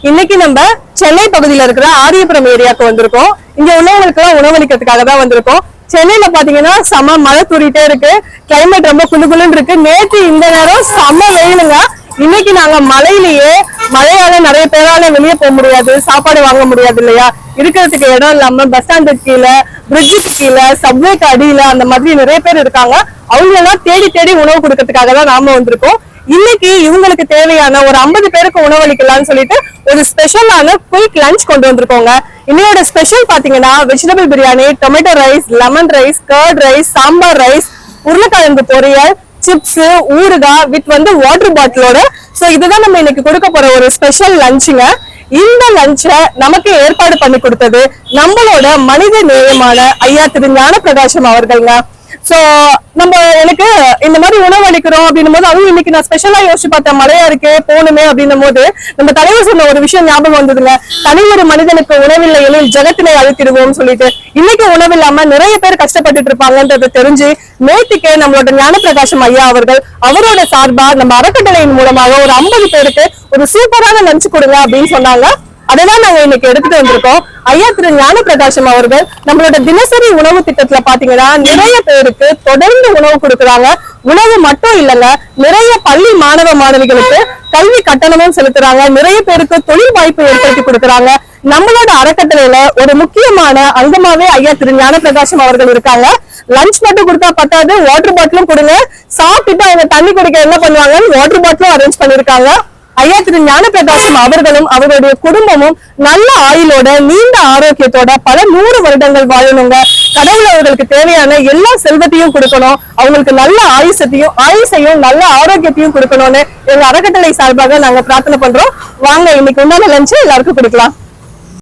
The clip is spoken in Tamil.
இன்னைக்கு நம்ம சென்னை பகுதியில இருக்கிற ஆரியபுரம் ஏரியாவுக்கு வந்திருக்கோம். இங்க உள்ளவங்களுக்கு எல்லாம் உணவளிக்கிறதுக்காக தான் வந்திருக்கோம். சென்னையில பாத்தீங்கன்னா செம மழை தூரிட்டே இருக்கு. கிளைமேட் ரொம்ப குளுகுளுன்னு இருக்கு. நேற்று இந்த நேரம் செம வெயிலுங்க. இன்னைக்கு நாங்க மழையால நிறைய பேரால வெளியே போக முடியாது, சாப்பாடு வாங்க முடியாது இல்லையா, இருக்கிறதுக்கு இடம் இல்லாம பஸ் ஸ்டாண்டுக்கு கீழே, பிரிட்ஜுக்கு கீழே, சப்வேக்கு அடியில அந்த மாதிரி நிறைய பேர் இருக்காங்க. அவங்க எல்லாம் தேடி தேடி உணவு கொடுக்கறதுக்காக தான் நாம வந்திருக்கோம். இன்னைக்கு இவங்களுக்கு தேவையான ஒரு 50 பேருக்கு உணவளிக்கலாம்னு சொல்லிட்டு ஒரு ஸ்பெஷலான குயிக் லஞ்ச் கொண்டு வந்திருக்கோங்க. இன்னையோட ஸ்பெஷல் பாத்தீங்கன்னா vegetable biryani, tomato rice, lemon rice, curd rice, sambar rice, உருளைக்கிழங்கு பொரியல், சிப்ஸ், ஊறுகாய் வித் வாட்டர் பாட்டிலோட. சோ இதுதான் நம்ம இன்னைக்கு கொடுக்க போற ஒரு ஸ்பெஷல் லஞ்சுங்க. இந்த லஞ்சை நமக்கு ஏற்பாடு பண்ணி கொடுத்தது நம்மளோட மனித நேயமான ஐயா திரு ஞானப்பிரகாசம் அவர்கள்ங்க. சோ நம்ம எனக்கு இந்த மாதிரி உணவு அளிக்கிறோம் அப்படின்னும் போது, அதுவும் இன்னைக்கு நான் ஸ்பெஷலா யோசிச்சு பார்த்தேன், மழையா இருக்கே போகணுமே அப்படின்னும் போது நம்ம தலைவர் சொன்ன ஒரு விஷயம் ஞாபகம் வந்ததுங்க. தனி ஒரு மனிதனுக்கு உணவில்லை எனில் ஜகத்தினை அழுத்திடுவோம் சொல்லிட்டு. இன்னைக்கு உணவு இல்லாம நிறைய பேர் கஷ்டப்பட்டுட்டு இருப்பாங்கன்றத தெரிஞ்சு நேற்றுக்கே நம்மளோட ஞானப்பிரகாசம் ஐயா அவர்கள் அவரோட சார்பா நம்ம அறக்கட்டளையின் மூலமாக ஒரு 50 பேருக்கு ஒரு சூப்பரான லஞ்ச் கொடுங்க அப்படின்னு சொன்னாங்க. அதைதான் நாங்க இன்னைக்கு எடுத்துட்டு வந்திருக்கோம். ஐயா திரு ஞானப்பிரகாசம் அவர்கள் நம்மளோட தினசரி உணவு திட்டத்துல பாத்தீங்கன்னா நிறைய பேருக்கு தொடர்ந்து உணவு கொடுக்குறாங்க. உணவு மட்டும் இல்லைங்க, நிறைய பள்ளி மாணவ மாணவிகளுக்கு கல்வி கட்டணமும் செலுத்துறாங்க. நிறைய பேருக்கு தொழில் வாய்ப்பு ஏற்படுத்தி கொடுக்குறாங்க. நம்மளோட அறக்கட்டளையில ஒரு முக்கியமான அங்கமாவே ஐயா திரு ஞானப்பிரகாசம் அவர்கள் இருக்காங்க. லஞ்ச் மட்டும் கொடுத்தா பத்தாது, வாட்டர் பாட்டிலும் கொடுங்க. சாப்பிட்டுட்டு அவங்க தண்ணி குடிக்க என்ன பண்ணுவாங்க, வாட்டர் பாட்டிலும் அரேஞ்ச் பண்ணிருக்காங்க. ஐயா திரு ஞானப்பிரகாசம் அவர்களும் அவருடைய குடும்பமும் நல்ல ஆயுளோட நீண்ட ஆரோக்கியத்தோட பல 100 வருடங்கள் வாழணுங்க. கடவுள் அவர்களுக்கு தேவையான எல்லா செல்வத்தையும் கொடுக்கணும், அவங்களுக்கு நல்ல ஆயுசையும் நல்ல ஆரோக்கியத்தையும் கொடுக்கணும்னு எங்க அறக்கட்டளை சார்பாக நாங்க பிரார்த்தனை பண்றோம். வாங்க இன்னைக்கு உண்டான லஞ்சு எல்லாருக்கும் கொடுக்கலாம்.